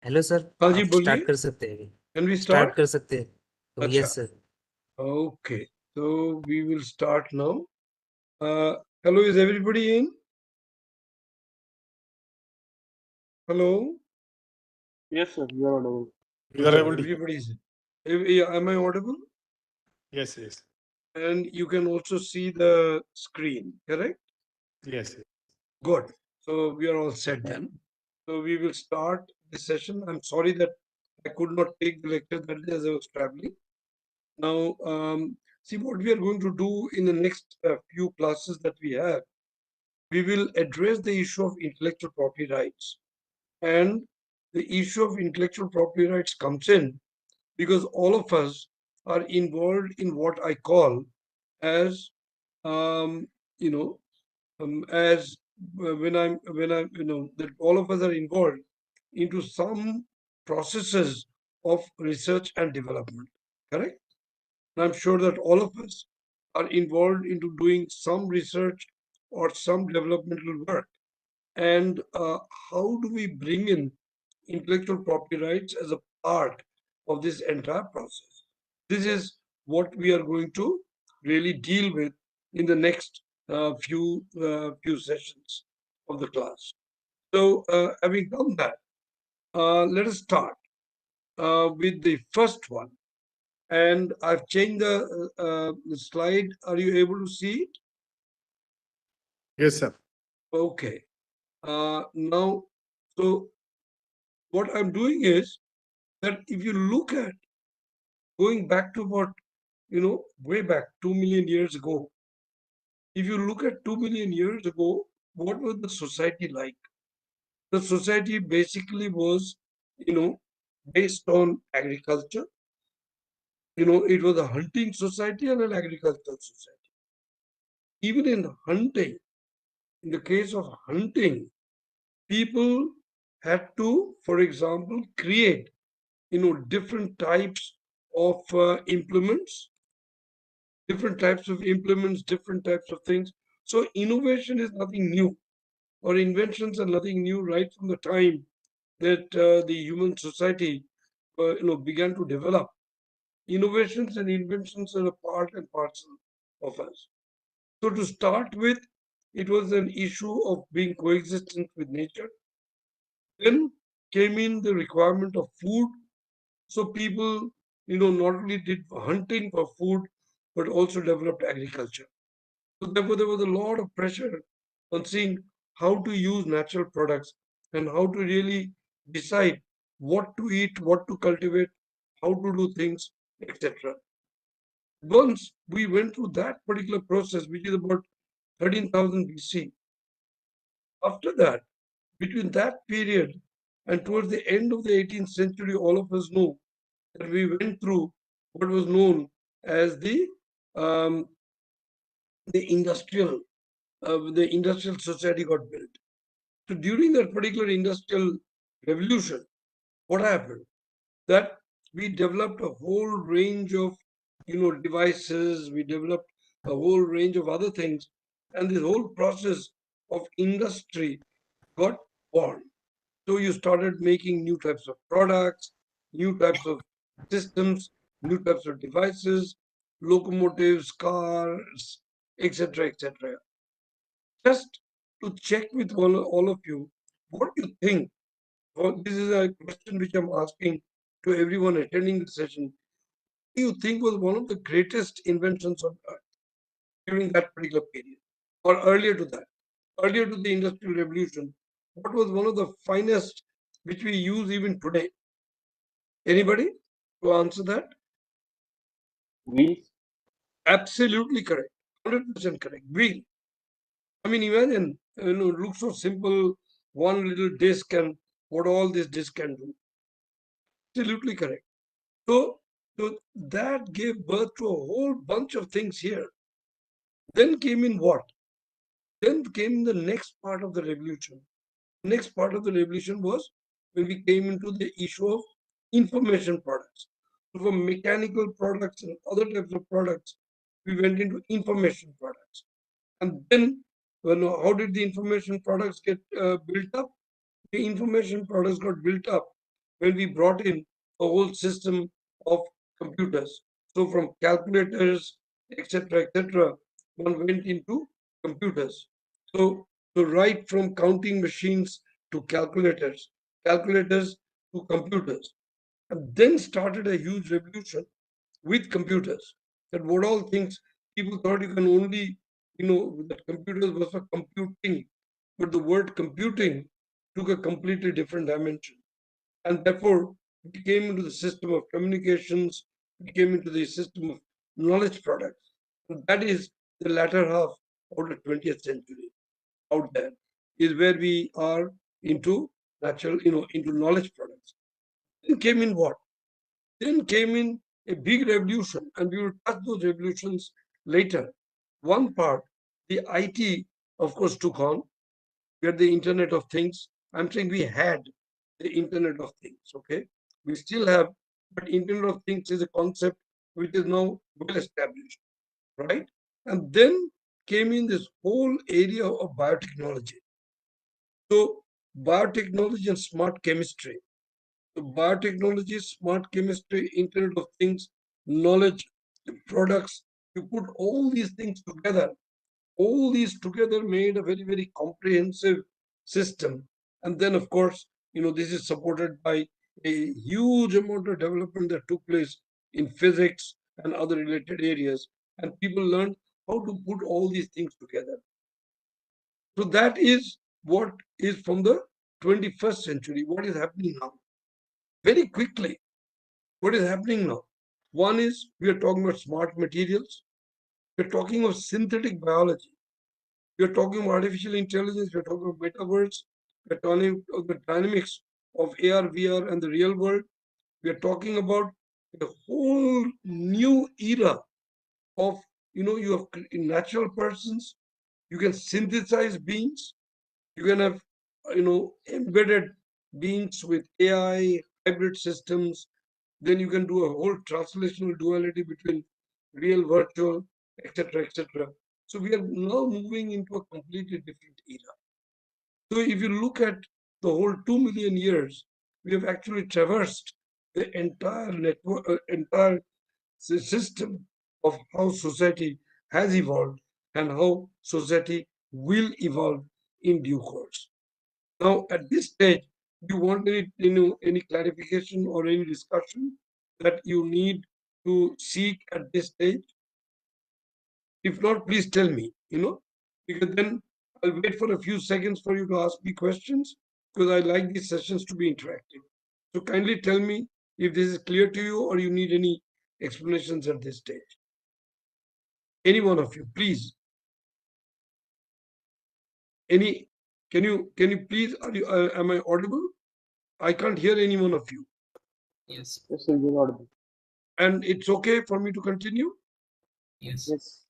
Hello sir, हाँ जी, आप बोलिए। स्टार्ट कर सकते हैं। Can we start start? कर सकते हैं तो अच्छा, yes sir. Okay, so we will start now. Hello, is everybody in? Hello? Yes, sir, you are audible. You are able to. Everybody's in. Yeah, am I audible? Yes, yes, And you can also see the screen, correct? yes. Good. So we are all set then. So we will start this session. I'm sorry that I could not take the lecture that day as I was traveling. Now, see what we are going to do in the next few classes that we have. We will address the issue of intellectual property rights. And the issue of intellectual property rights comes in because all of us are involved in what I call as, um, you know, as when I'm, that all of us are involved into some processes of research and development. Correct? And I'm sure that all of us are involved into doing some research or some developmental work. And how do we bring in intellectual property rights as a part of this entire process? This is what we are going to really deal with in the next few sessions of the class. So, having done that, let us start with the first one. And I've changed the slide. Are you able to see it? Yes, sir. Okay. Now, so what I'm doing is that if you look at going back to what, way back 2 million years ago, if you look at 2 million years ago, what was the society like? The society basically was, based on agriculture. It was a hunting society and an agricultural society. Even in hunting, in the case of hunting, people had to, for example, create, different types of implements, different types of things. So innovation is nothing new, or inventions are nothing new right from the time that the human society, began to develop. Innovations and inventions are a part and parcel of us. So to start with, it was an issue of being coexistent with nature. Then came in the requirement of food. So people, not only did hunting for food, but also developed agriculture. So therefore, there was a lot of pressure on seeing how to use natural products and how to really decide what to eat, what to cultivate, how to do things, etc. Once we went through that particular process, which is about 13,000 BC, after that, between that period and towards the end of the 18th century, all of us know that we went through what was known as um, the industrial society got built. So during that particular industrial revolution, what happened? That we developed a whole range of devices, we developed a whole range of other things, and this whole process of industry got born. So you started making new types of products, new types of systems, new types of devices, locomotives, cars, etc., etc. Just to check with all of you, what do you think? Well, this is a question which I'm asking to everyone attending the session. What do you think was one of the greatest inventions on earth during that particular period, or earlier to that, earlier to the Industrial Revolution? What was one of the finest which we use even today? Anybody to answer that? Wheels. Absolutely correct. 100% correct. Wheel. I mean, imagine, it looks so simple, one little disc and what all this disc can do. Absolutely correct. So that gave birth to a whole bunch of things here. Then came in what? Then came the next part of the revolution. Next part of the revolution was when we came into the issue of information products. So from mechanical products and other types of products, we went into information products. And then, how did the information products get built up? The information products got built up when we brought in a whole system of computers. So from calculators, etc., one went into computers. So right from counting machines to calculators to computers, and then started a huge revolution with computers. That what all things people thought you can only, that computers was for computing, but the word computing took a completely different dimension. And therefore, it came into the system of communications, it came into the system of knowledge products. And that is the latter half of the 20th century. Out there is where we are into natural, into knowledge products. Then came in what? Then came in a big revolution, and we will touch those revolutions later. One part, the IT, of course, took on. We had the Internet of Things. I'm saying we had the Internet of Things, okay? We still have, but Internet of Things is a concept which is now well established, right? And then came in this whole area of biotechnology. So, biotechnology and smart chemistry. So biotechnology, smart chemistry, Internet of Things, knowledge, products, you put all these things together. All these together made a very, very comprehensive system. And then, of course, this is supported by a huge amount of development that took place in physics and other related areas. And people learned how to put all these things together. So that is what is from the 21st century. What is happening now? Very quickly, what is happening now? One is we are talking about smart materials. We're talking of synthetic biology. We're talking about artificial intelligence. We're talking about metaverse. We're talking of the dynamics of AR, VR, and the real world. We're talking about a whole new era of, you have natural persons. You can synthesize beings. You can have, embedded beings with AI, hybrid systems. Then you can do a whole translational duality between real, virtual, etc., etc. So we are now moving into a completely different era. So if you look at the whole 2 million years, we have actually traversed the entire network, entire system of how society has evolved and how society will evolve in due course. Now, at this stage, do you want any clarification or any discussion that you need to seek at this stage? If not, please tell me, because then I'll wait for a few seconds for you to ask me questions because I like these sessions to be interactive. So kindly tell me if this is clear to you or you need any explanations at this stage. Any one of you, please. Any, can you please, am I audible? I can't hear any one of you. Yes. Yes, sir, you're audible. And it's okay for me to continue? Yes. Yes.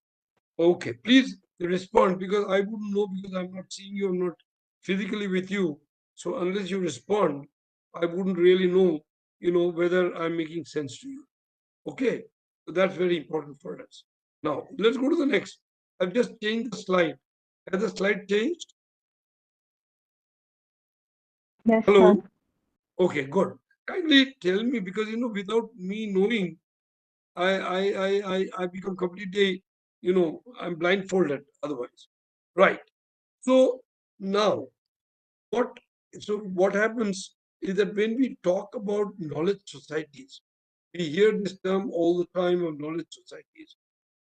Okay, please respond because I wouldn't know because I'm not seeing you, I'm not physically with you. So unless you respond, I wouldn't really know, whether I'm making sense to you. Okay, so that's very important for us. Now, let's go to the next. I've just changed the slide. Has the slide changed? Yes, Hello? sir. Okay, good. Kindly tell me because, without me knowing, I become completely, I'm blindfolded otherwise. Right. So now what what happens is that when we talk about knowledge societies, we hear this term all the time of knowledge societies.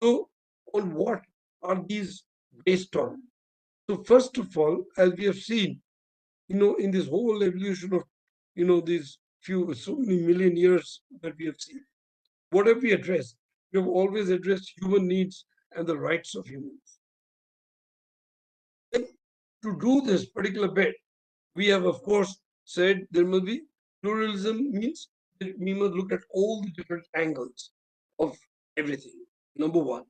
So on what are these based on? So first of all, as we have seen, in this whole evolution of, these so many million years that we have seen, what have we addressed? We have always addressed human needs and the rights of humans. And to do this particular bit, we have, of course, said there must be pluralism, means that we must look at all the different angles of everything. Number one.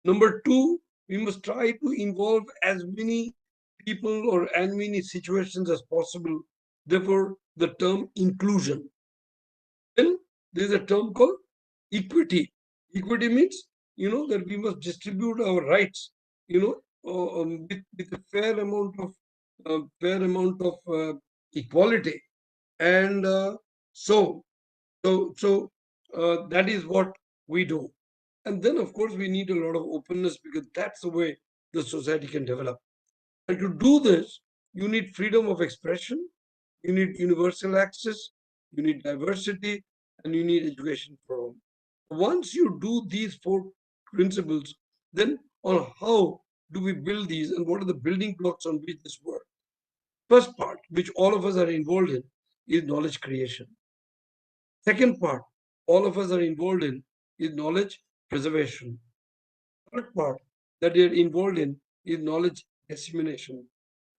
Number two, we must try to involve as many people or as many situations as possible. Therefore, the term inclusion. Then there is a term called equity. Equity means, that we must distribute our rights, with a fair amount of equality. And so that is what we do. And then, of course, we need a lot of openness, because that's the way the society can develop. And to do this, you need freedom of expression, you need universal access, you need diversity, and you need education for all. Once you do these four principles, then on how do we build these, and what are the building blocks on which this works? First part, which all of us are involved in, is knowledge creation. Second part, all of us are involved in, is knowledge preservation. Third part that they are involved in is knowledge dissemination.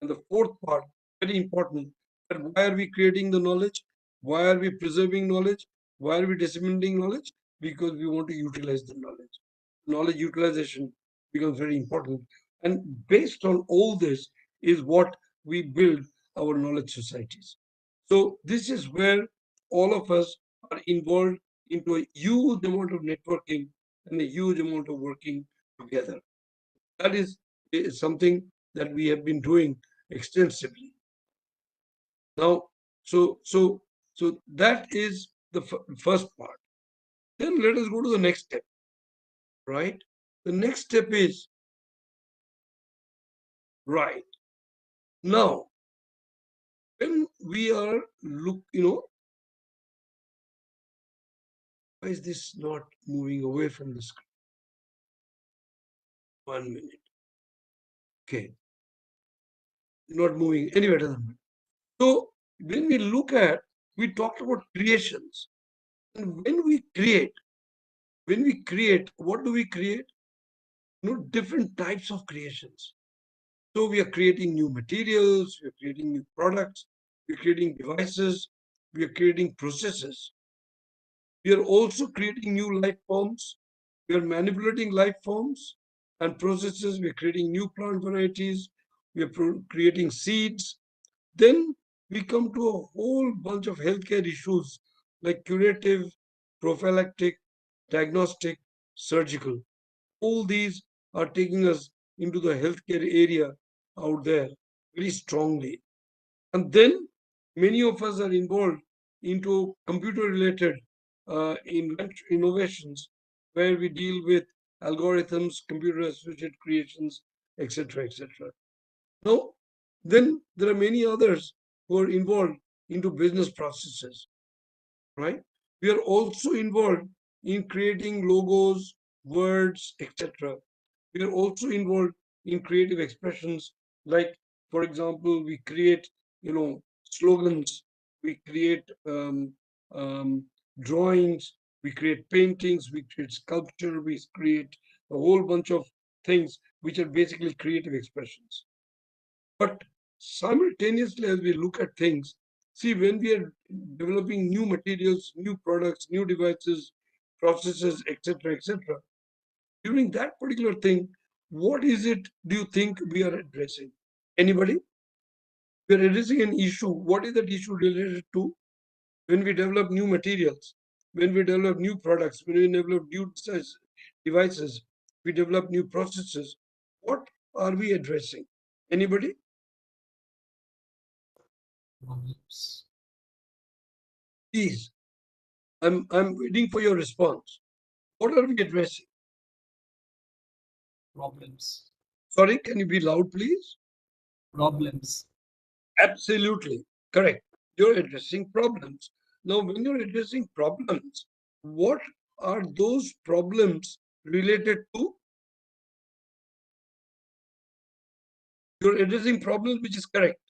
And the fourth part, very important, that why are we creating the knowledge? Why are we preserving knowledge? Why are we disseminating knowledge? Because we want to utilize the knowledge. Knowledge utilization becomes very important. And based on all this is what we build our knowledge societies. So this is where all of us are involved into a huge amount of networking and a huge amount of working together. That is something that we have been doing extensively. Now, so that is the first part. Then let us go to the next step, right? The next step is, right, now, when we are why is this not moving away from the screen? 1 minute. Okay. Not moving anywhere to the. So when we look at, we talked about creations. And when we create, what do we create? Different types of creations. So we are creating new materials, we are creating new products, we are creating devices, we are creating processes. We are also creating new life forms. We are manipulating life forms and processes. We are creating new plant varieties. We are creating seeds. Then we come to a whole bunch of healthcare issues like curative, prophylactic, diagnostic, surgical. All these are taking us into the healthcare area out there very strongly. And then many of us are involved into computer related innovations where we deal with algorithms, computer associated creations, etc., etc. Now, then there are many others who are involved into business processes, right? We are also involved in creating logos, words, etc. We are also involved in creative expressions, like, for example, we create, slogans, we create drawings, we create paintings, we create sculpture, we create a whole bunch of things which are basically creative expressions. But simultaneously, as we look at things, see, when we are developing new materials, new products, new devices, processes, etc., etc., during that particular thing, what is it do you think we are addressing? Anybody? We are addressing an issue. What is that issue related to? When we develop new materials, when we develop new products, when we develop new devices, we develop new processes. What are we addressing? Anybody? Problems. Please, I'm waiting for your response. What are we addressing? Problems. Sorry, can you be loud, please? Problems. Absolutely correct. You're addressing problems. Now, when you're addressing problems, what are those problems related to? You're addressing problems, which is correct.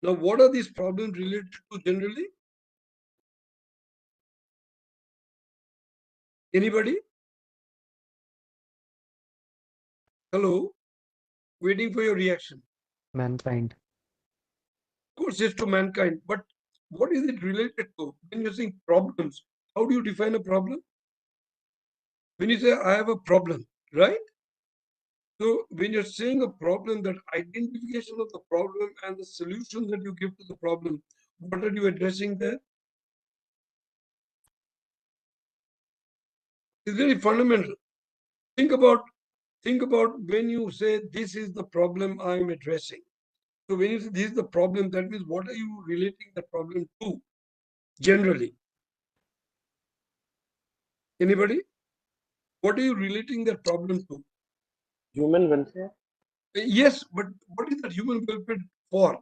Now, what are these problems related to generally? Anybody? Hello? Waiting for your reaction. Mankind. Of course, it's to mankind, but what is it related to? When you're saying problems, how do you define a problem? When you say, I have a problem, right? So when you're saying a problem, that identification of the problem and the solution that you give to the problem, what are you addressing there? It's very fundamental. Think about when you say this is the problem I'm addressing. So when you say this is the problem, that means what are you relating the problem to? generally? Anybody? What are you relating that problem to? Human welfare. Yes, but what is that human welfare for?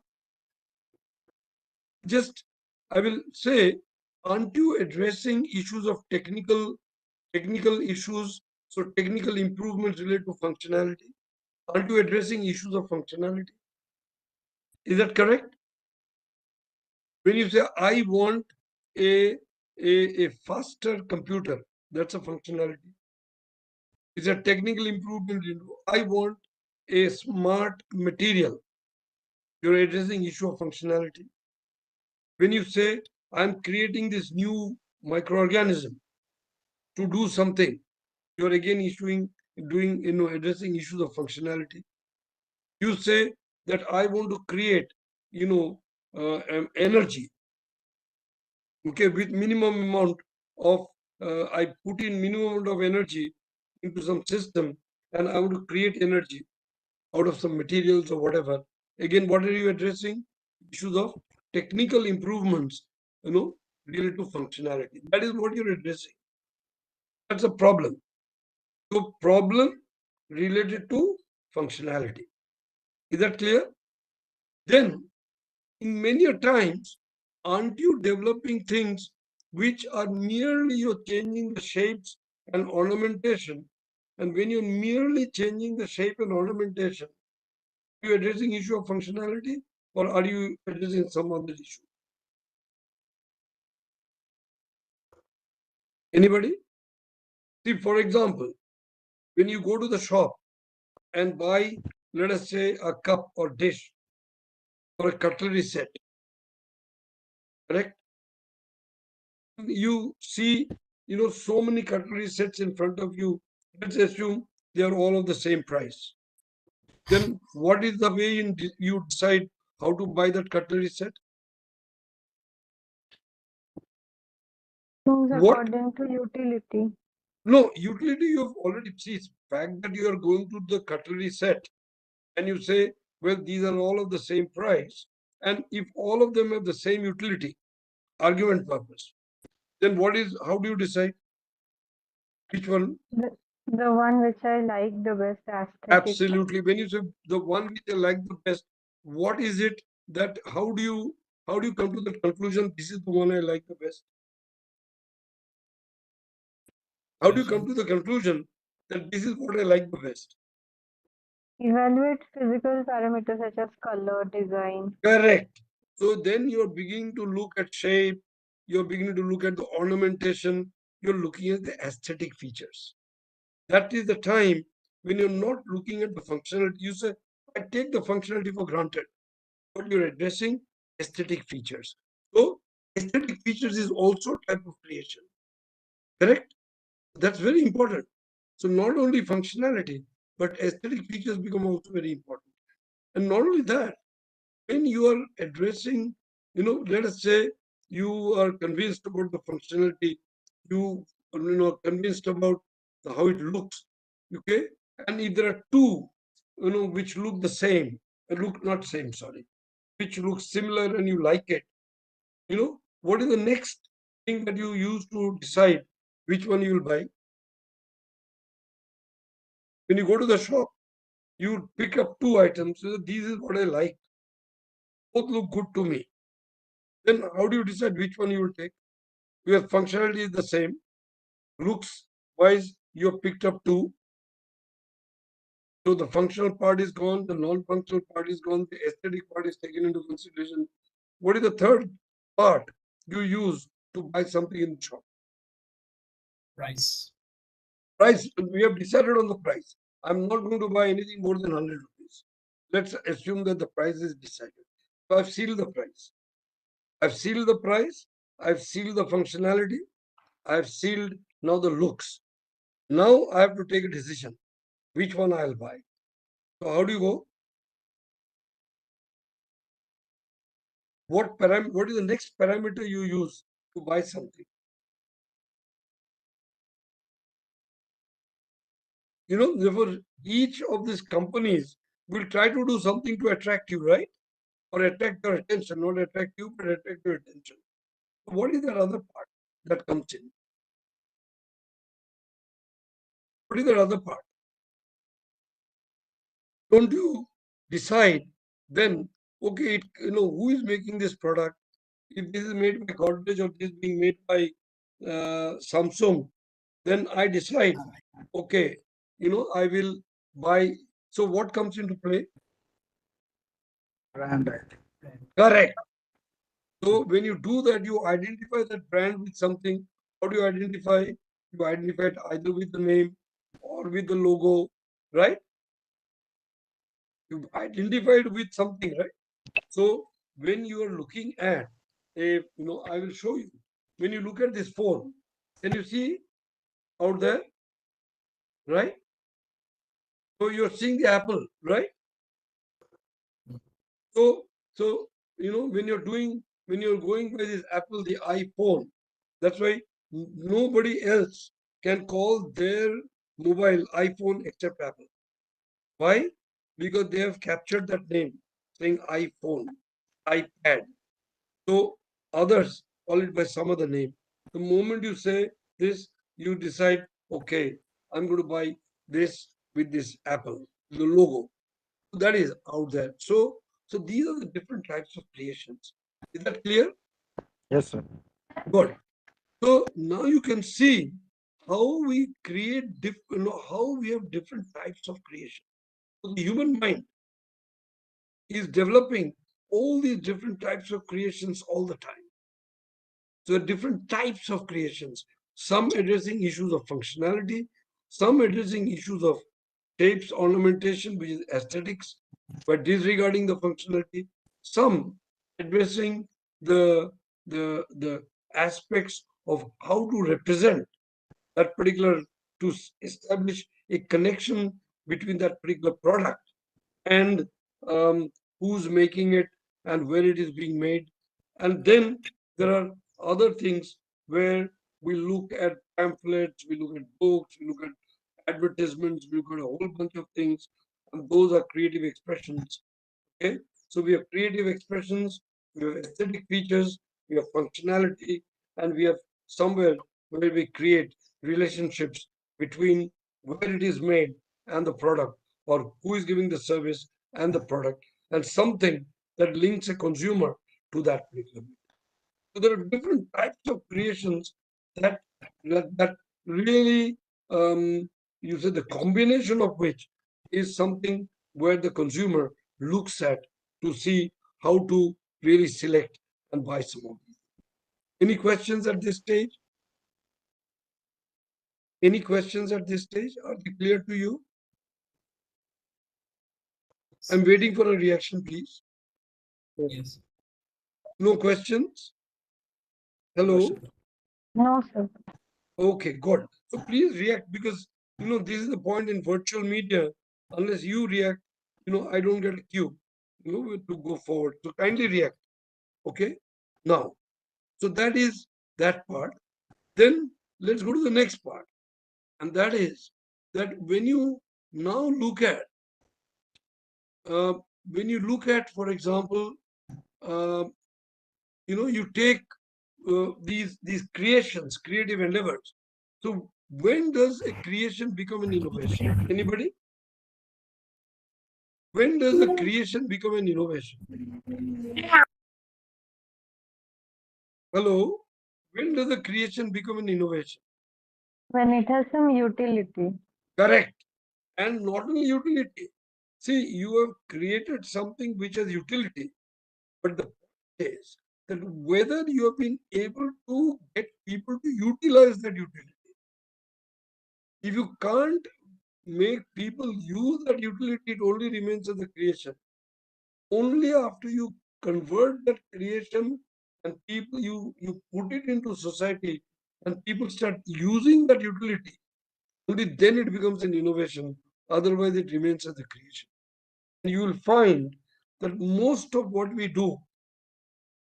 Just, I will say, aren't you addressing issues of technical issues? So technical improvements related to functionality. Aren't you addressing issues of functionality? Is that correct? When you say I want a faster computer, that's a functionality. It's a technical improvement. I want a smart material. You're addressing issue of functionality. When you say I'm creating this new microorganism to do something, you're again addressing issues of functionality. You say that I want to create, energy. Okay, with minimum amount of I put in minimum amount of energy into some system, and I want to create energy out of some materials or whatever. Again, what are you addressing? Issues of technical improvements, related to functionality. That is what you're addressing. That's a problem. So problem related to functionality. Is that clear? Then, in many a times, aren't you developing things which are merely you're changing the shapes and ornamentation? And when you're merely changing the shape and ornamentation, are you addressing issue of functionality or are you addressing some other issue? Anybody? See, for example, when you go to the shop and buy, let us say, a cup or dish or a cutlery set, correct? You see, so many cutlery sets in front of you. Let's assume they are all of the same price. Then what is the way you decide how to buy that cutlery set? Choose What? according to utility. No, utility you've already seen. Fact that you are going to the cutlery set and you say, well, these are all of the same price. And if all of them have the same utility, argument purpose, then how do you decide which one? The one which I like the best aesthetic. Absolutely. When you say the one which I like the best, what is it that how do you come to the conclusion this is the one I like the best? How do you come to the conclusion that this is what I like the best? Evaluate physical parameters such as color, design. Correct. So then you're beginning to look at shape, you're beginning to look at the ornamentation, you're looking at the aesthetic features. That is the time when you're not looking at the functionality. You say, I take the functionality for granted, but you're addressing aesthetic features. So aesthetic features is also a type of creation. Correct? That's very important. So not only functionality, but aesthetic features become also very important. And not only that, when you are addressing, let us say you are convinced about the functionality, you convinced about how it looks, okay? And if there are two, which look the same, look not same, sorry, which looks similar and you like it, what is the next thing that you use to decide which one you will buy? When you go to the shop, you pick up two items. So this is what I like. Both look good to me. Then how do you decide which one you will take? Because functionality is the same. Looks wise, you have picked up two. So the functional part is gone, the non-functional part is gone, the aesthetic part is taken into consideration. What is the third part you use to buy something in the shop? Price. Price, we have decided on the price. I'm not going to buy anything more than 100 rupees. Let's assume that the price is decided. So I've sealed the price. I've sealed the price. I've sealed the functionality. I've sealed now the looks. Now I have to take a decision which one I'll buy. So how do you go? What is the next parameter you use to buy something? Therefore, each of these companies will try to do something to attract you, right? Or attract your attention, not attract you, but attract your attention. What is that other part that comes in? What is that other part? Don't you decide then, okay, who is making this product? If this is made by Godrej or this is being made by Samsung, then I decide, okay, I will buy. So what comes into play? Brand. Correct. So when you do that, you identify that brand with something. How do you identify? You identify it either with the name or with the logo, right? You identify it with something, right? So when you are looking at I will show you. When you look at this phone, can you see out there, right? So you're seeing the apple, right? So when you're going by this Apple, the iPhone, that's why nobody else can call their mobile iPhone except Apple. Why? Because they have captured that name, saying iPhone, iPad. So others call it by some other name. The moment you say this, you decide, okay, I'm going to buy this with this Apple, the logo. That is out there. So these are the different types of creations. Is that clear? Yes, sir. Good. So now you can see how we create how we have different types of creation. So the human mind is developing all these different types of creations all the time. So different types of creations, some addressing issues of functionality, some addressing issues of shapes, ornamentation, which is aesthetics, but disregarding the functionality, some addressing the aspects of how to represent that particular, to establish a connection between that particular product and who's making it and where it is being made. And then there are other things where we look at pamphlets, we look at books, we look at advertisements, we look at a whole bunch of things, and those are creative expressions. Okay, so we have creative expressions, we have aesthetic features, we have functionality, and we have somewhere where we create relationships between where it is made and the product, or who is giving the service and the product, and something that links a consumer to that particular. So there are different types of creations that that really you say the combination of which is something where the consumer looks at to see how to really select and buy some of these. Any questions at this stage? Any questions at this stage? Are they clear to you? I'm waiting for a reaction, please. Yes. No questions? Hello? No, sir. Okay, good. So please react, because this is the point in virtual media. Unless you react, I don't get a cue, to go forward. So kindly react. Okay. Now, so that is that part. Then let's go to the next part, and that is that when you now look at for example, uh, you take these creations, creative endeavors. So when does a creation become an innovation? Anybody? When does a creation become an innovation? Hello? When does a creation become an innovation? When it has some utility. Correct. And not only utility. See, you have created something which has utility, but the point is that whether you have been able to get people to utilize that utility. If you can't make people use that utility, it only remains as a creation. Only after you convert that creation and people you put it into society and people start using that utility, only then it becomes an innovation. Otherwise, it remains as a creation. And you will find that most of what we do,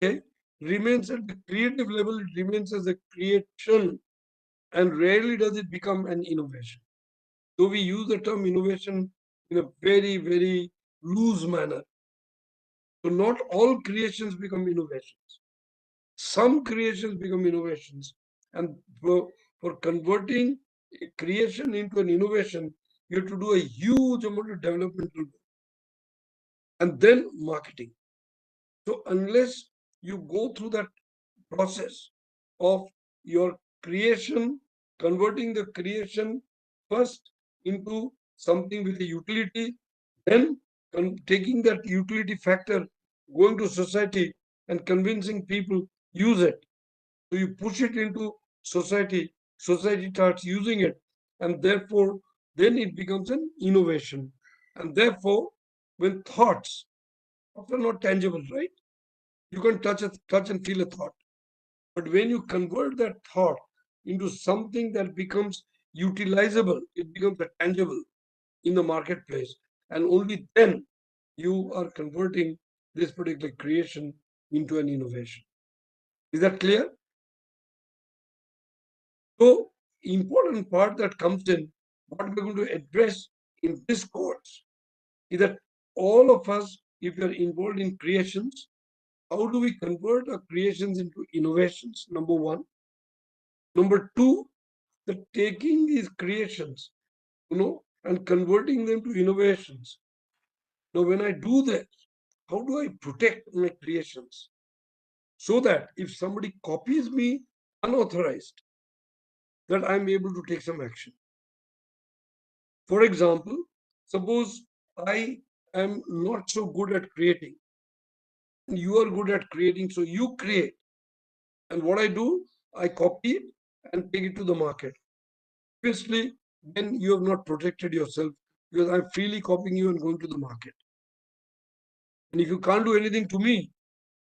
okay, remains at the creative level, it remains as a creation, and rarely does it become an innovation. So we use the term innovation in a very, very loose manner. So not all creations become innovations. Some creations become innovations. And for converting a creation into an innovation, you have to do a huge amount of developmental work and then marketing. So unless you go through that process of your creation, converting the creation first into something with a utility, then taking that utility factor, going to society and convincing people use it. So you push it into society, society starts using it, and therefore then it becomes an innovation. And therefore, when thoughts are not tangible, right? You can touch and feel a thought. But when you convert that thought into something that becomes utilizable, it becomes a tangible in the marketplace. And only then you are converting this particular creation into an innovation. Is that clear? So, important part that comes in, what we're going to address in this course is that all of us, if you're involved in creations, how do we convert our creations into innovations? Number one. Number two, the taking these creations, and converting them to innovations. Now, when I do that, how do I protect my creations? So that if somebody copies me unauthorized, that I'm able to take some action. For example, suppose I am not so good at creating, and you are good at creating, so you create. And what I do, I copy it and take it to the market. Obviously, then you have not protected yourself because I'm freely copying you and going to the market. And if you can't do anything to me,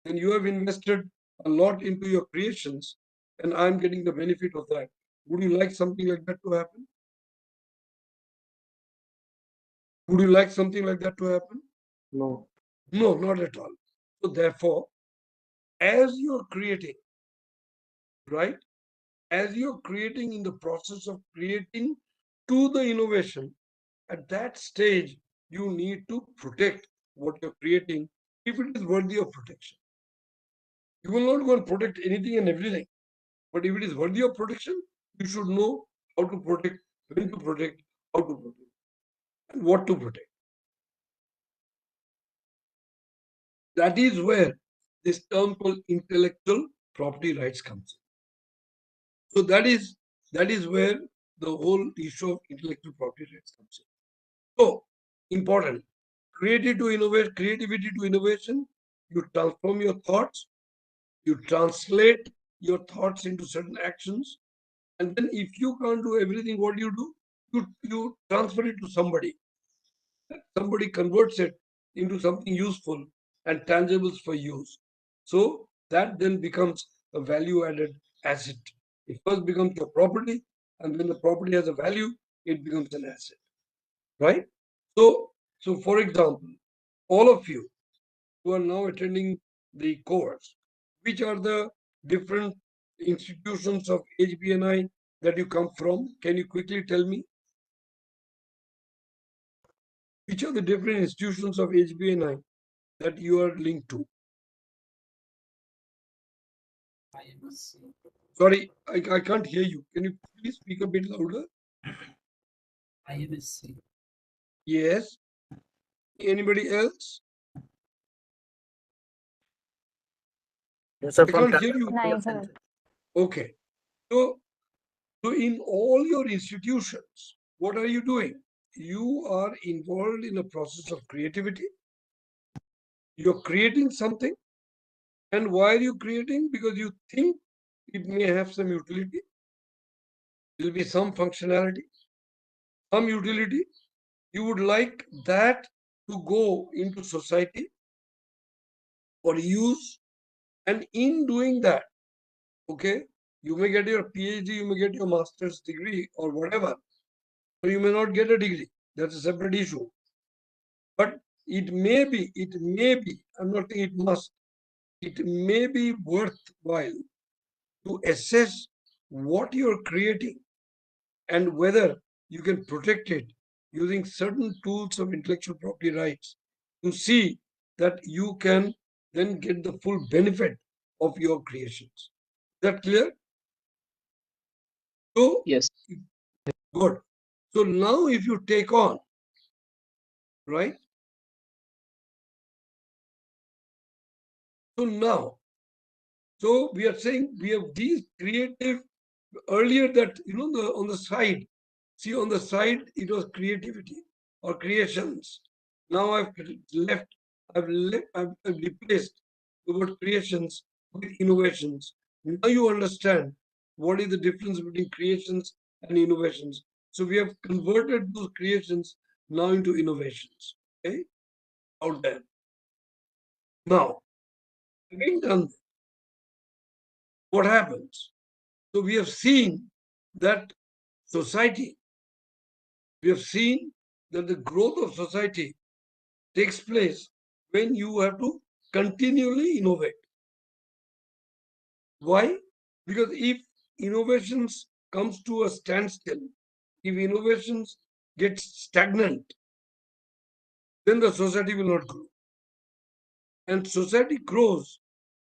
then you have invested a lot into your creations and I'm getting the benefit of that. Would you like something like that to happen? Would you like something like that to happen? No. No, not at all. So therefore, as you're creating, right? As you're creating in the process of creating to the innovation, at that stage, you need to protect what you're creating if it is worthy of protection. You will not go and protect anything and everything. But if it is worthy of protection, you should know how to protect, when to protect, how to protect, and what to protect. That is where this term called intellectual property rights comes in. So that is where the whole issue of intellectual property rights comes in. So important. Creativity to innovation, you transform your thoughts, you translate your thoughts into certain actions, and then if you can't do everything, what do? You transfer it to somebody. Somebody converts it into something useful and tangibles for use. So that then becomes a value added asset. It first becomes your property, and when the property has a value, it becomes an asset. Right? So for example, all of you who are now attending the course, which are the different institutions of HBNI that you come from? Can you quickly tell me? Which are the different institutions of HBNI that you are linked to? IMSC. Sorry, I can't hear you. Can you please speak a bit louder? IMSC. Yes. Anybody else? Yes, sir, I from can't hear you. Nice, sir. Okay. So in all your institutions, what are you doing? You are involved in a process of creativity. You're creating something. And why are you creating? Because you think it may have some utility. There will be some functionality, some utility. You would like that to go into society for use. And in doing that, okay, you may get your PhD, you may get your master's degree or whatever, or you may not get a degree. That's a separate issue. But it may be, I'm not saying it must, it may be worthwhile to assess what you're creating and whether you can protect it using certain tools of intellectual property rights to see that you can then get the full benefit of your creations. Is that clear? So, Yes. good. So now if you take on, right? So now, so we are saying we have these creative, earlier that, on the side, see on the side, it was creativity or creations. Now I've replaced the word creations with innovations. Now you understand what is the difference between creations and innovations. So we have converted those creations now into innovations. Okay, out there. Now, having done that, what happens? So we have seen that society, we have seen that the growth of society takes place when you have to continually innovate. Why? Because if innovations comes to a standstill, if innovations get stagnant, then the society will not grow. And society grows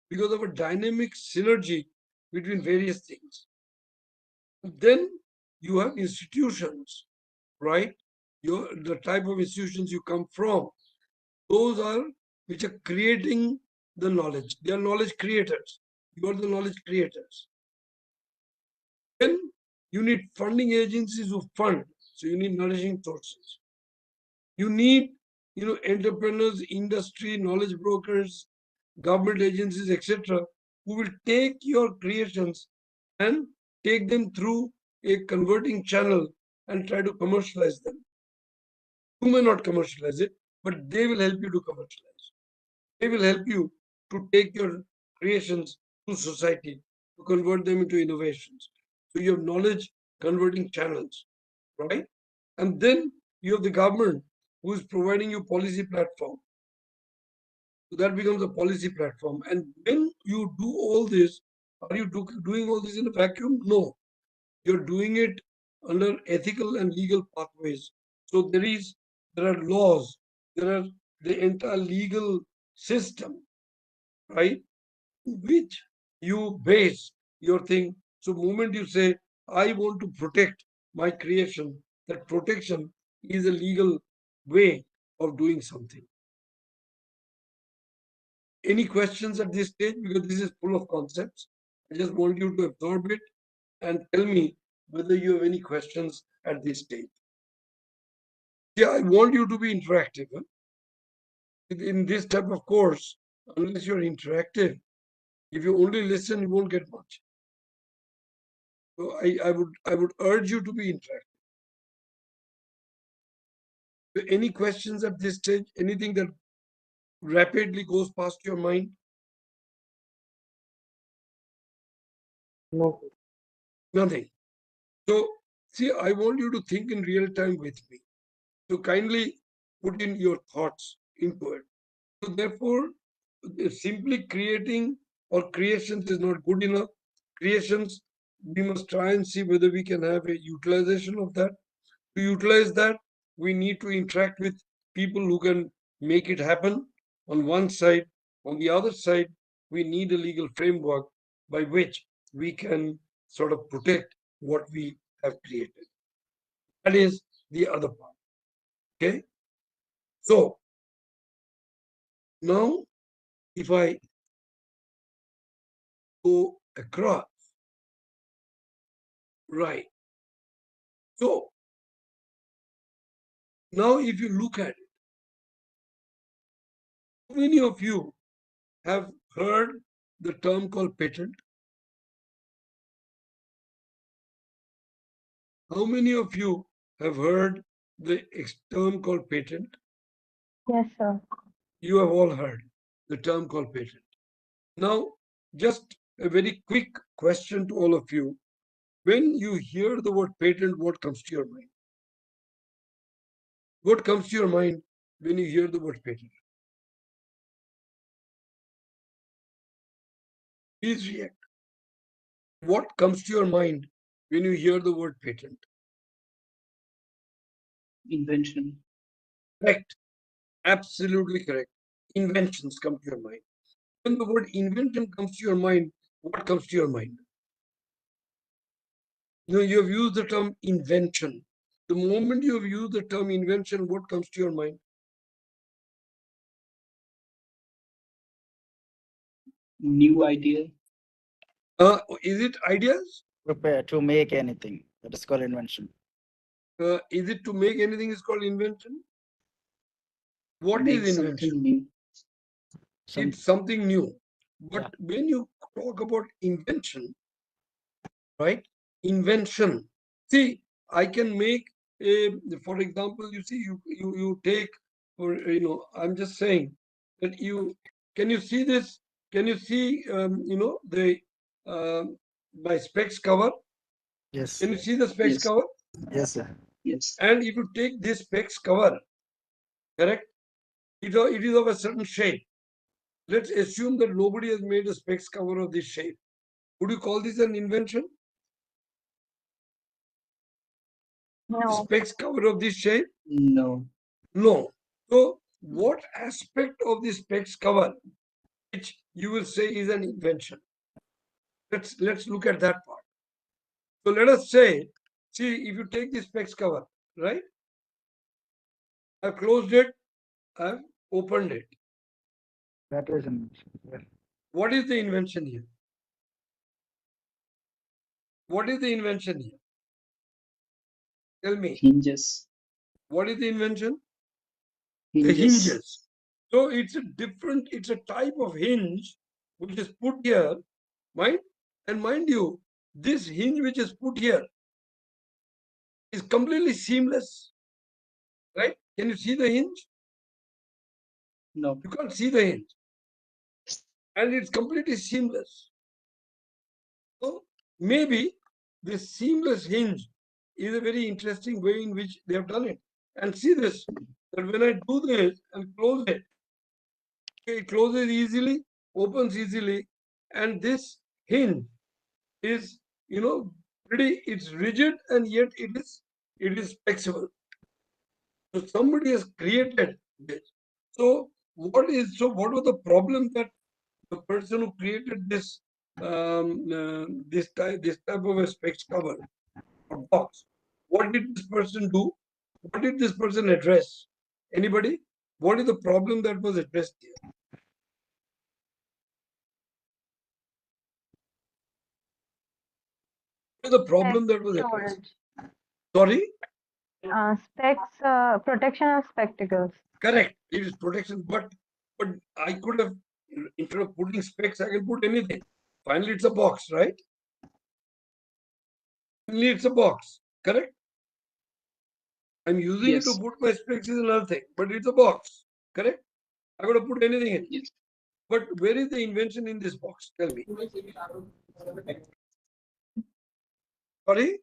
because of a dynamic synergy between various things. Then you have institutions, right? The type of institutions you come from, those are which are creating the knowledge. They are knowledge creators. You are the knowledge creators. Then you need funding agencies who fund. So you need nourishing sources. You need, entrepreneurs, industry, knowledge brokers, government agencies, etc., who will take your creations and take them through a converting channel and try to commercialize them. You may not commercialize it, but they will help you to commercialize. They will help you to take your creations to society, to convert them into innovations. So you have knowledge converting channels, right? And then you have the government who is providing you policy platform. So that becomes a policy platform. And when you do all this, are you doing all this in a vacuum? No, you're doing it under ethical and legal pathways. So there are laws, there are the entire legal system, right? Which you base your thing. So moment you say, I want to protect my creation, that protection is a legal way of doing something. Any questions at this stage? Because this is full of concepts. I just want you to absorb it and tell me whether you have any questions at this stage. Yeah, I want you to be interactive. Huh? In this type of course, unless you're interactive, if you only listen, you won't get much. So I would urge you to be interactive. Any questions at this stage? Anything that rapidly goes past your mind? No. Nothing. So see, I want you to think in real time with me. So kindly put in your thoughts into it. So therefore, simply creating or creations is not good enough. Creations, we must try and see whether we can have a utilization of that. To utilize that, we need to interact with people who can make it happen on one side. On the other side, we need a legal framework by which we can sort of protect what we have created. That is the other part. Okay. So now, if I go across, right. So now, if you look at it, how many of you have heard the term called patent? How many of you have heard the term called patent? Yes, sir. You have all heard the term called patent. Now, just a very quick question to all of you. When you hear the word patent, what comes to your mind? What comes to your mind when you hear the word patent? Please react. What comes to your mind when you hear the word patent? Invention. Correct. Absolutely correct. Inventions come to your mind. when the word invention comes to your mind, what comes to your mind? You have used the term invention. The moment you have used the term invention, what comes to your mind? New idea. Is it ideas? Prepare to make anything. That is called invention. Is it to make anything is called invention? What Make is invention? something new. It's something new. But when you talk about invention, right? Invention. See, I can make a, for example, you see, you take, or I'm just saying that can you see this? Can you see, the my specs cover? Yes. Can you see the specs Yes. cover? Yes, sir. Yes. And if you take this specs cover, correct? It is of a certain shape. Let's assume that nobody has made a specs cover of this shape. Would you call this an invention? No. Specs cover of this shape? No. No. So, what aspect of the specs cover which you will say is an invention? Let's look at that part. So let us say, see, if you take the specs cover, right? I've closed it, I've opened it. That is invention. Yes. What is the invention here? What is the invention here? Tell me, Hinges. what is the invention? The Hinges. hinges. So it's a type of hinge which is put here, right? And mind you, this hinge which is put here is completely seamless, right? Can you see the hinge? No. You can't see the hinge. And it's completely seamless. So maybe this seamless hinge is a very interesting way in which they have done it. And see this, that when I do this and close it, it closes easily, opens easily, and this hinge is, it's rigid and yet it is flexible. So somebody has created this. So what was the problem that the person who created this type of a specs cover or box? What did this person do? What did this person address? Anybody? What is the problem that was addressed here? What is the problem that was addressed? Storage. Sorry? Protection of spectacles. Correct. It is protection, but I could have, instead of putting specs, I can put anything. Finally, it's a box, right? Finally, it's a box. Correct. I'm using it to Yes. put my specs is another thing, but it's a box. Correct. I could have put anything in. Yes. But where is the invention in this box? Tell me. Sorry.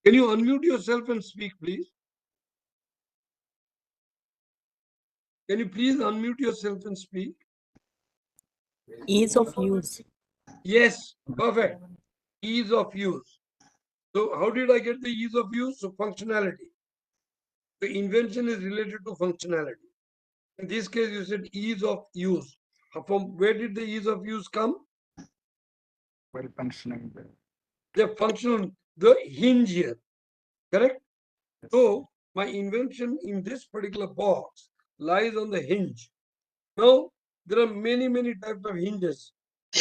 Can you unmute yourself and speak, please? Can you please unmute yourself and speak? Ease of use. Yes, perfect. Ease of use. So how did I get the ease of use? So functionality. The invention is related to functionality. In this case, you said ease of use. From where did the ease of use come? Well functioning. The functional, the hinge here, correct? Yes. So my invention in this particular box lies on the hinge. Now there are many types of hinges,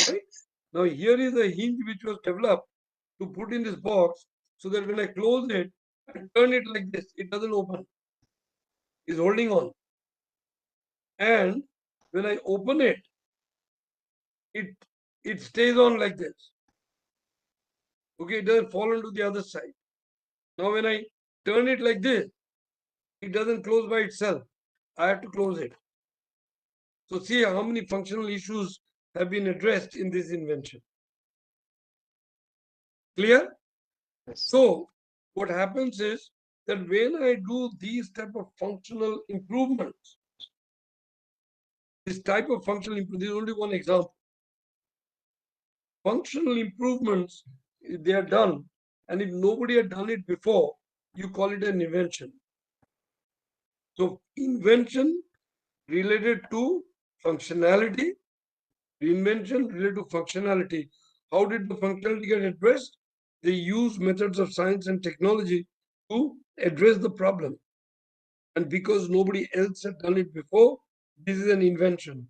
right? Now here is a hinge which was developed to put in this box so that when I close it and turn it like this, it doesn't open. It's holding on. And when I open it, it stays on like this. Okay, it doesn't fall onto the other side. Now when I turn it like this, it doesn't close by itself. I have to close it. So see how many functional issues have been addressed in this invention. Clear? Yes. So what happens is that when I do these type of functional improvements, this type of functional improvement, this is only one example. Functional improvements, they are done, and if nobody had done it before, you call it an invention. So invention related to functionality. Reinvention related to functionality. How did the functionality get addressed? They use methods of science and technology to address the problem. And because nobody else had done it before, this is an invention.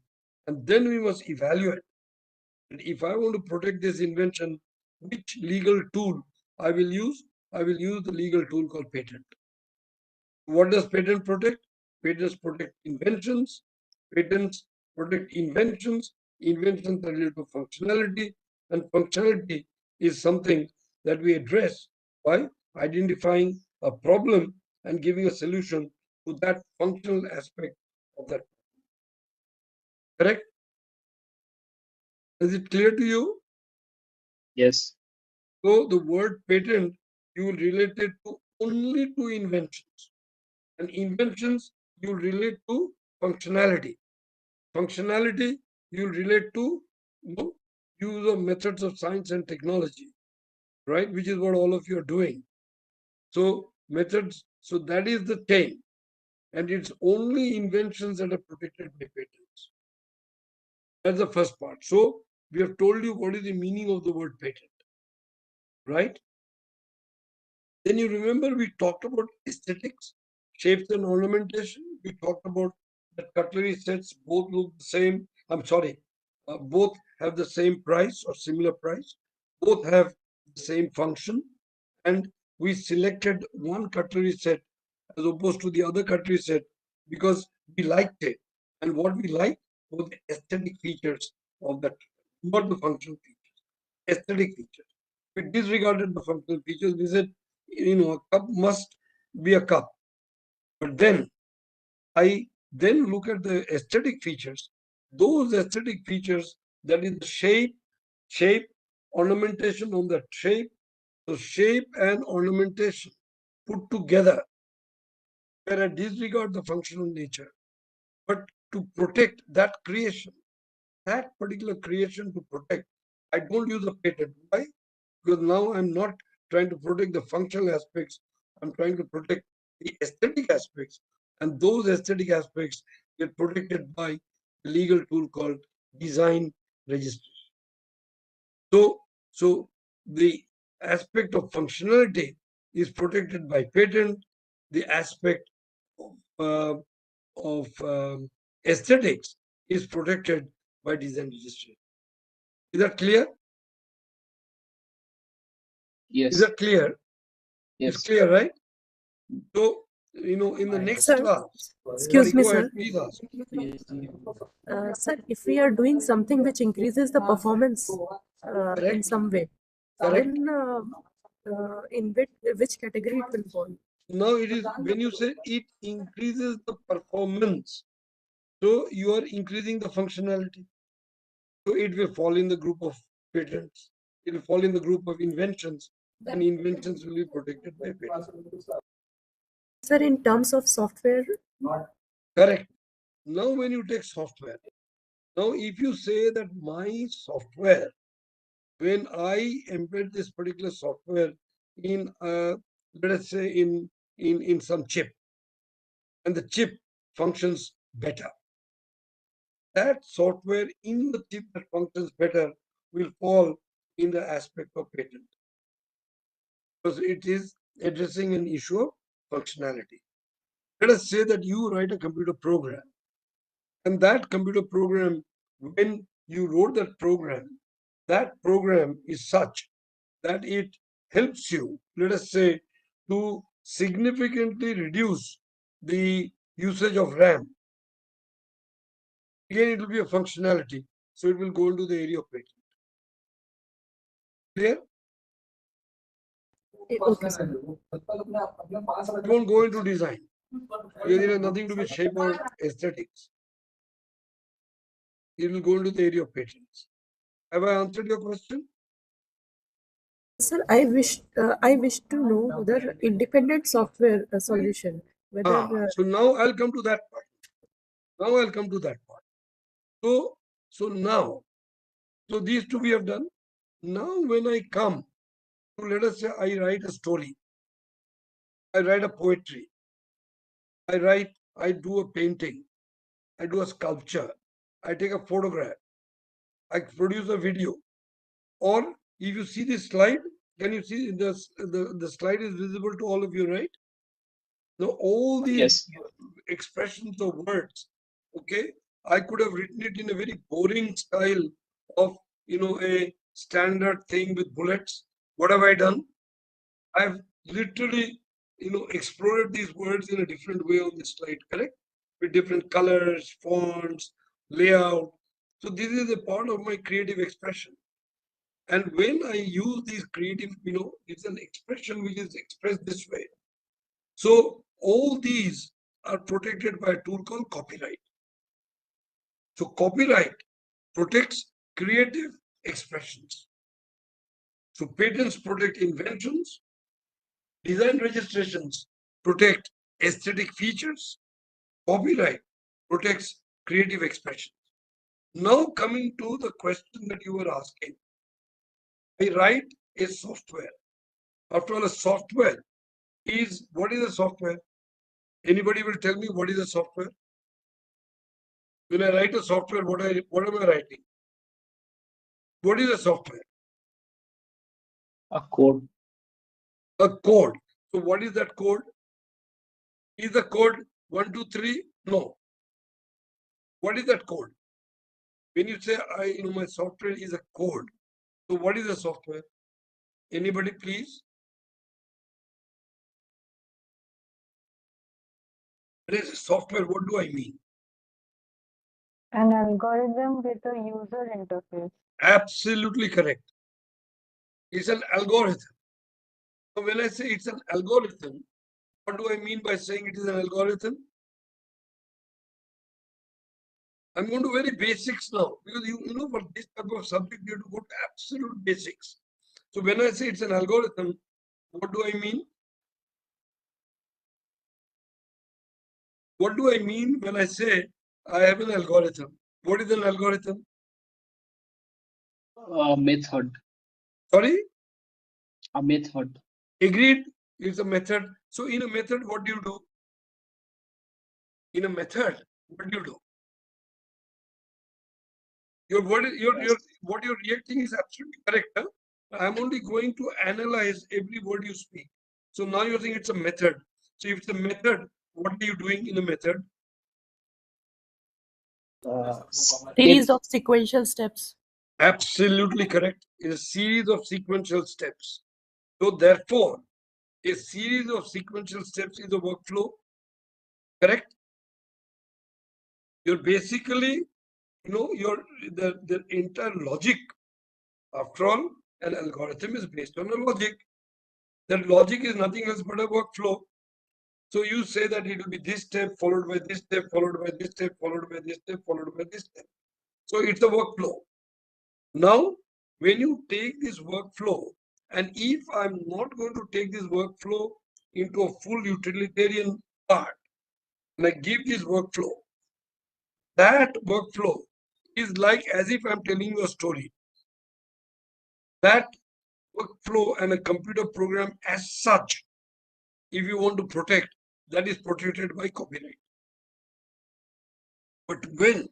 And then we must evaluate. And if I want to protect this invention, which legal tool I will use? I will use the legal tool called patent. What does patent protect? Patents protect inventions. Patents protect inventions. Inventions are related to functionality, and functionality is something that we address by identifying a problem and giving a solution to that functional aspect of that. Correct? Is it clear to you? Yes. So the word patent, you will relate it to only to inventions. And inventions, you will relate to functionality. Functionality, you will relate to use of methods of science and technology, right? Which is what all of you are doing. So methods, so that is the chain. And it's only inventions that are protected by patents. That's the first part. So we have told you what is the meaning of the word patent, right? Then you remember we talked about aesthetics, shapes and ornamentation. We talked about that cutlery sets both look the same. I'm sorry, both have the same price or similar price. Both have the same function. And we selected one cutlery set as opposed to the other cutlery set because we liked it. And what we liked was the aesthetic features of that, not the functional features, aesthetic features. We disregarded the functional features. We said, a cup must be a cup. But then I then look at the aesthetic features. Those aesthetic features, that is the shape, ornamentation on that shape. So shape and ornamentation put together, where I disregard the functional nature, but to protect that creation, that particular creation to protect, I don't use a patent. Why? Because now I'm not trying to protect the functional aspects, I'm trying to protect the aesthetic aspects. And those aesthetic aspects get protected by a legal tool called design registration. So the aspect of functionality is protected by patent. The aspect of aesthetics is protected by design registration. Is that clear? Yes. Is that clear? Yes. It's clear, right? So, in the next Sir, class, excuse me, go ahead, sir. please ask. Sir, if we are doing something which increases the performance in Correct. some way, Correct. then in which category it will fall? Now it is when you say it increases the performance, so you are increasing the functionality. So it will fall in the group of patents. It will fall in the group of inventions, and inventions will be protected by patents. Sir, in terms of software, Correct. Now, when you take software, now if you say that my software, when I embed this particular software in, let us say, in some chip, and the chip functions better, that software in the chip that functions better will fall in the aspect of patent because it is addressing an issue of functionality. Let us say that you write a computer program, and that computer program, when you wrote that program is such that it helps you, let us say, to significantly reduce the usage of RAM. Again, it will be a functionality, so it will go into the area of patent. Clear? okay, sir. It won't go into design. There is nothing to be shape or aesthetics. It will go into the area of patents. Have I answered your question? Sir, I wish to know whether independent software solution, whether So now I'll come to that part. So now, so these two we have done. Now when I come to, let us say, I write a story, I write a poetry, I do a painting, I do a sculpture, I take a photograph, I produce a video. Or if you see this slide, can you see the slide is visible to all of you, right? Now all these Yes. expressions of words, okay, I could have written it in a very boring style of, a standard thing with bullets. What have I done? I've literally, explored these words in a different way on this slide, correct? With different colors, fonts, layout. So this is a part of my creative expression. And when I use these creative, it's an expression which is expressed this way. So all these are protected by a tool called copyright. So copyright protects creative expressions. So patents protect inventions, design registrations protect aesthetic features, copyright protects creative expression. Now coming to the question that you were asking, I write a software. After all, a software is, what is a software? Anybody will tell me what is a software? When I write a software, what am I writing? What is a software? A code. A code. So what is that code? Is the code 1, 2, 3? No. What is that code? When you say my software is a code. So what is a software? Anybody please? When I say software, what do I mean? An algorithm with a user interface. Absolutely correct. It's an algorithm. So when I say it's an algorithm, what do I mean by saying it is an algorithm? I'm going to very basics now, because for this type of subject you have to go to absolute basics. So when I say it's an algorithm, what do I mean? What do I mean when I say I have an algorithm? What is an algorithm? A method. Sorry? A method. Agreed? It's a method. So in a method, what do you do? In a method, what do you do? What you're reacting is absolutely correct. Huh? I'm only going to analyze every word you speak. So now you're saying it's a method. So if it's a method, what are you doing in a method? Series of sequential steps. Absolutely correct. It's a series of sequential steps. So therefore, a series of sequential steps is a workflow. Correct? You're basically, the entire logic. After all, an algorithm is based on a logic. That logic is nothing else but a workflow. So you say that it will be this step followed by this step, followed by this step, followed by this step, followed by this step. So it's a workflow. Now, when you take this workflow, and if I'm not going to take this workflow into a full utilitarian part, and I give this workflow, that workflow is like as if I'm telling you a story. That workflow and a computer program as such, if you want to protect, that is protected by copyright. But when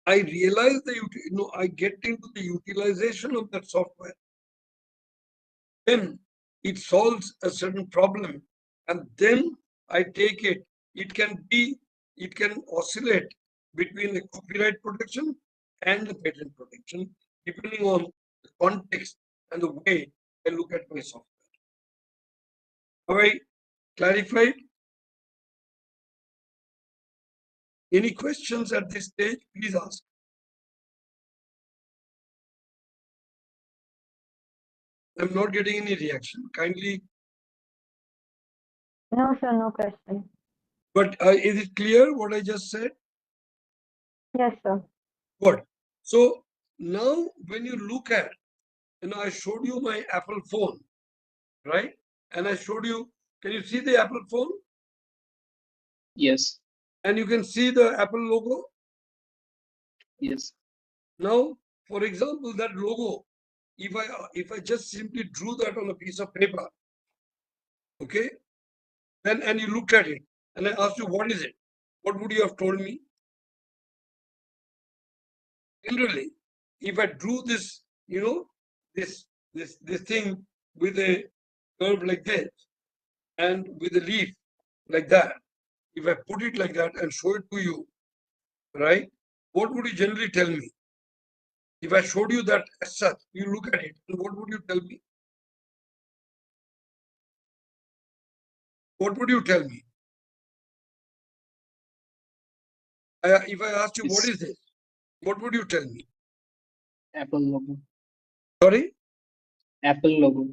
I realize that I get into the utilization of that software, then it solves a certain problem, and then I take it. It can oscillate between the copyright protection and the patent protection, depending on the context and the way I look at my software. Have I clarified? Any questions at this stage? Please ask. I'm not getting any reaction. Kindly. No, sir, no question. But is it clear what I just said? Yes, sir. Good. So now when you look at, I showed you my Apple phone, right? And I showed you, can you see the Apple phone? Yes. And you can see the Apple logo. Yes. Now, for example, that logo, if I just simply drew that on a piece of paper, okay, and you looked at it, and I asked you, what is it? What would you have told me? Generally, if I drew this, this thing with a curve like this and with a leaf like that, if I put it like that and show it to you, right? What would you generally tell me? If I showed you that as such, you look at it, and what would you tell me? What would you tell me? If I asked you, what It's is this? What would you tell me? Apple logo. Sorry? Apple logo.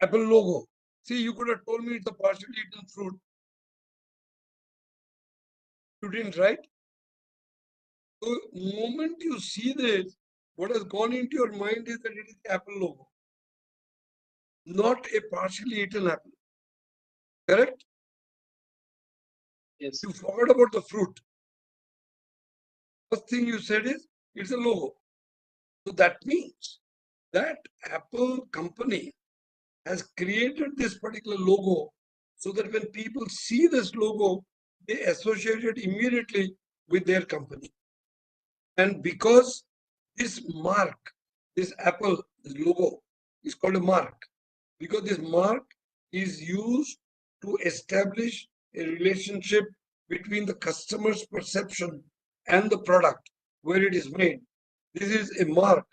Apple logo. See, you could have told me it's a partially eaten fruit. You didn't, right? So, moment you see this, what has gone into your mind is that it is the Apple logo, not a partially eaten apple. Correct? Yes. You forgot about the fruit. First thing you said is it's a logo. So that means that Apple company has created this particular logo so that when people see this logo, they associate it immediately with their company. And because this mark, this Apple this logo is called a mark, because this mark is used to establish a relationship between the customer's perception and the product where it is made. This is a mark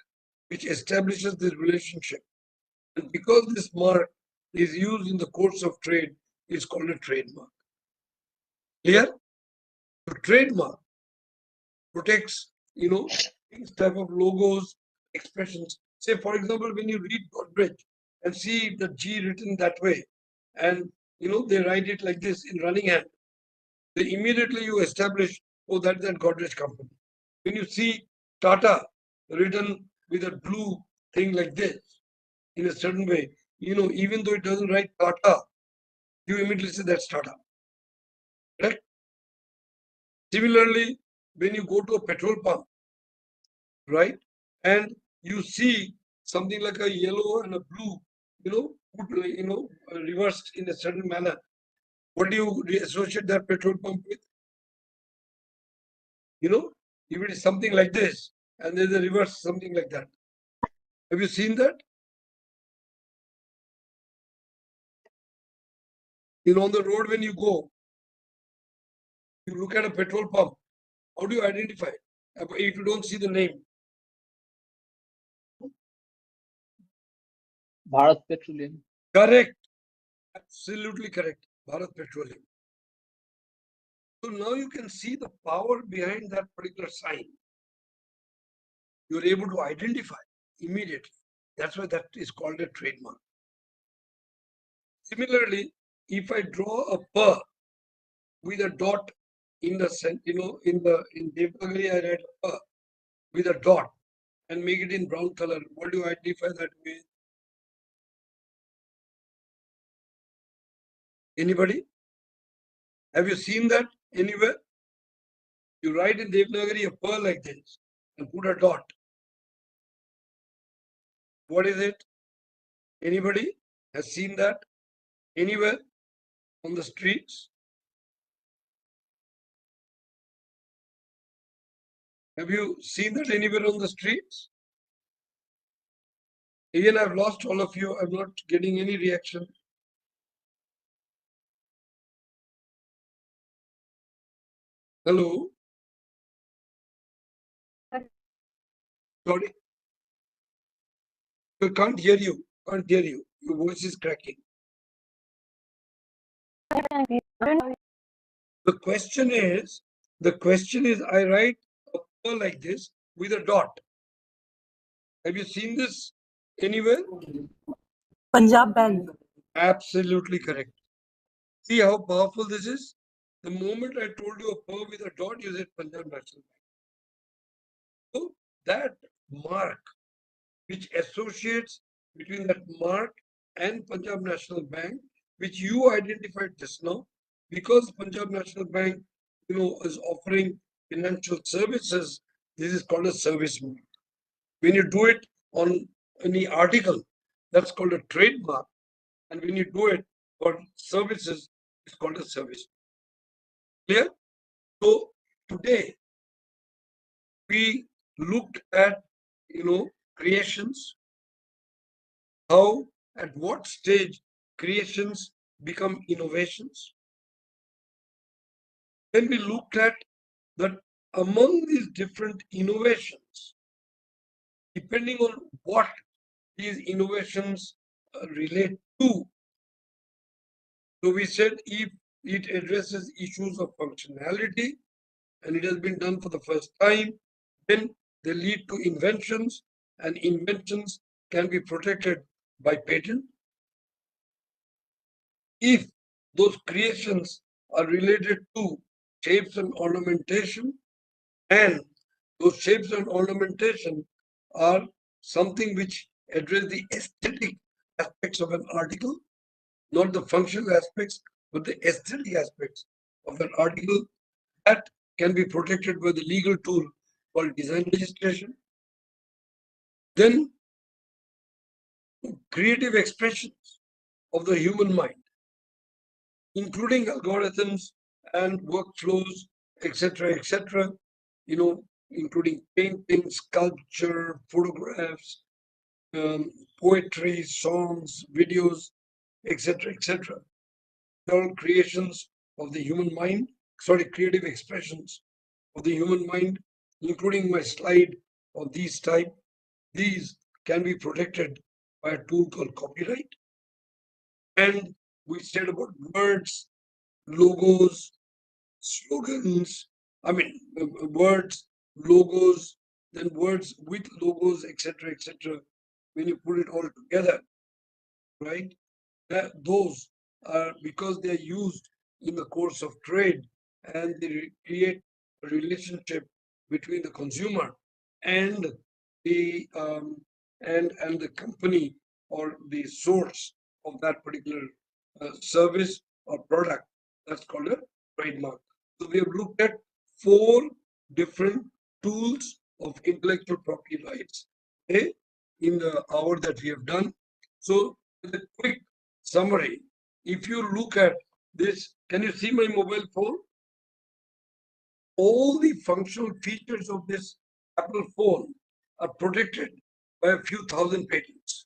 which establishes this relationship. And because this mark is used in the course of trade, it's called a trademark. Clear? So trademark protects, these type of logos, expressions. Say, for example, when you read Godrej and see the G written that way, and they write it like this in running hand, then immediately you establish, oh, that's that Godrej company. When you see Tata written with a blue thing like this, in a certain way, even though it doesn't write Tata, you immediately say that's Tata. Correct? Similarly, when you go to a petrol pump, right, and you see something like a yellow and a blue, reversed in a certain manner, what do you associate that petrol pump with? If it is something like this, and there's a reverse, something like that. Have you seen that? On the road when you go, you look at a petrol pump. How do you identify it if you don't see the name? Bharat Petroleum. Correct. Absolutely correct. Bharat Petroleum. So now you can see the power behind that particular sign. You're able to identify immediately. That's why that is called a trademark. Similarly, if I draw a per with a dot in the in Devanagari I write a per with a dot and make it in brown color, what do you identify that with? Anybody? Have you seen that anywhere? You write in Devanagari a per like this and put a dot. What is it? Anybody has seen that anywhere on the streets? Have you seen that anywhere on the streets? Again, I've lost all of you. I'm not getting any reaction. Hello? Sorry. I can't hear you. Can't hear you. Your voice is cracking. The question is, I write a per like this with a dot. Have you seen this anywhere? Punjab Bank. Absolutely correct. See how powerful this is? The moment I told you a per with a dot, you said Punjab National Bank. So that mark, which associates between that mark and Punjab National Bank, which you identified just now, because Punjab National Bank, is offering financial services, this is called a service mark. When you do it on any article, that's called a trademark. And when you do it for services, it's called a service. Clear? So today, we looked at, creations, how, at what stage creations become innovations. Then we looked at that among these different innovations, depending on what these innovations relate to. So we said if it addresses issues of functionality and it has been done for the first time, then they lead to inventions, and inventions can be protected by patent. If those creations are related to shapes and ornamentation, and those shapes and ornamentation are something which address the aesthetic aspects of an article, not the functional aspects, but the aesthetic aspects of an article, that can be protected by the legal tool called design registration. Then creative expressions of the human mind, including algorithms and workflows, etc., including painting, sculpture, photographs, poetry, songs, videos, etc. All creations of the human mind, creative expressions of the human mind, including my slide of these type. These can be protected by a tool called copyright. And we said about words, logos, slogans, words, logos, then words with logos, etc. When you put it all together, right? Those are, because they are used in the course of trade, and they create a relationship between the consumer and the and the company or the source of that particular service or product. That's called a trademark. So we have looked at 4 different tools of intellectual property rights, okay, in the hour that we have done. So the quick summary, if you look at this, can you see my mobile phone? All the functional features of this Apple phone are protected by a few thousand patents.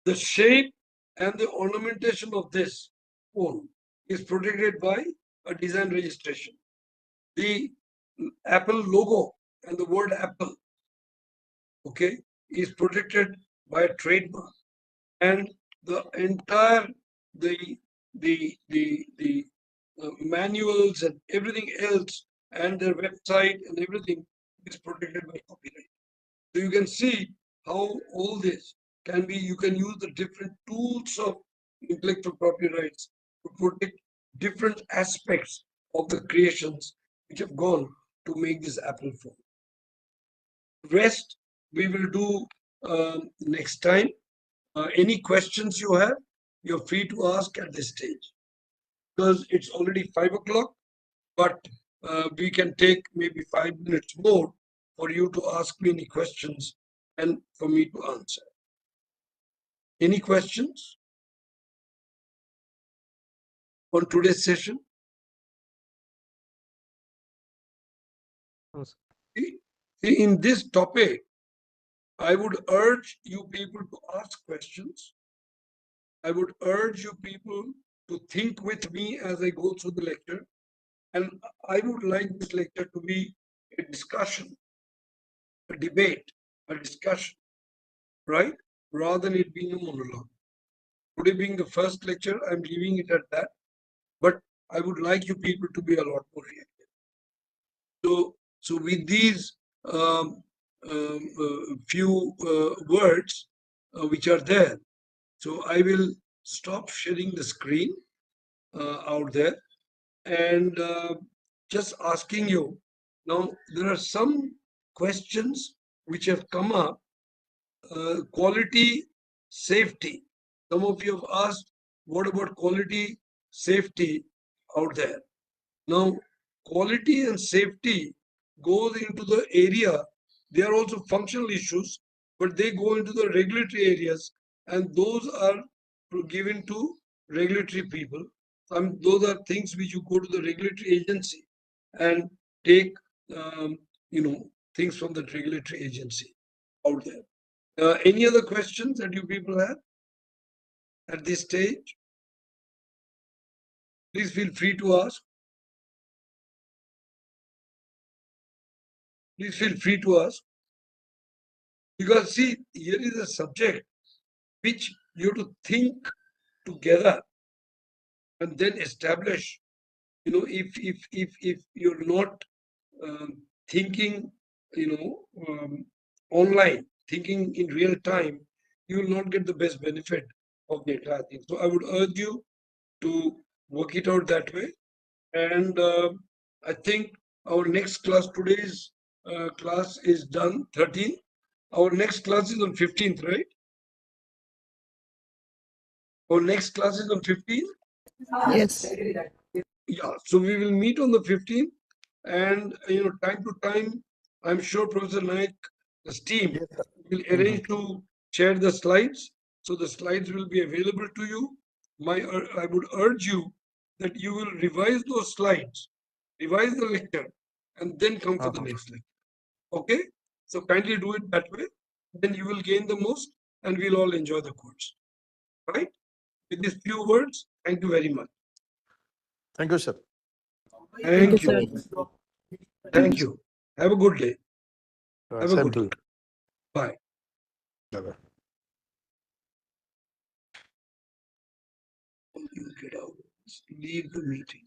The shape and the ornamentation of this phone is protected by a design registration. The Apple logo and the word Apple, okay, is protected by a trademark. And the entire the manuals and everything else and their website and everything is protected by copyright. So you can see how all this can be, you can use the different tools of intellectual property rights to protect different aspects of the creations which have gone to make this Apple phone. Rest we will do next time. Any questions you have, you're free to ask at this stage, because it's already 5 o'clock, but we can take maybe 5 minutes more for you to ask me any questions and for me to answer. Any questions on today's session? See, in this topic, I would urge you people to ask questions. I would urge you people to think with me as I go through the lecture. And I would like this lecture to be a discussion, a debate, a discussion, right? Rather than it being a monologue. Today being the first lecture, I'm leaving it at that. But I would like you people to be a lot more reactive. So with these few words which are there, so I will stop sharing the screen out there, and just asking you, now there are some questions which have come up. Quality, safety. Some of you have asked, what about quality, safety out there? Now, quality and safety goes into the area. They are also functional issues, but they go into the regulatory areas, and those are given to regulatory people. Those are things which you go to the regulatory agency and take, things from the regulatory agency out there. Any other questions that you people have at this stage? Please feel free to ask. Please feel free to ask. Because see, here is a subject which you have to think together and then establish. You know, if you're not thinking, online, thinking in real time, you will not get the best benefit of the entire thing. So I would urge you to work it out that way. And I think our next class, today's class is done, 13. Our next class is on 15th, right? Our next class is on 15th. Yes. Yeah, so we will meet on the 15th, and time to time, I'm sure Professor Naik, his team, Yes, sir. will arrange to share the slides. So the slides will be available to you. I would urge you that you will revise those slides, revise the lecture, and then come for the next lecture. Okay? So kindly do it that way. Then you will gain the most, and we'll all enjoy the course. Right? With these few words, thank you very much. Thank you, sir. Thank Sir. you. Thank you. Have a good day. Have a Same good to day. you. Bye. Bye-bye. You get out. Leave the meeting.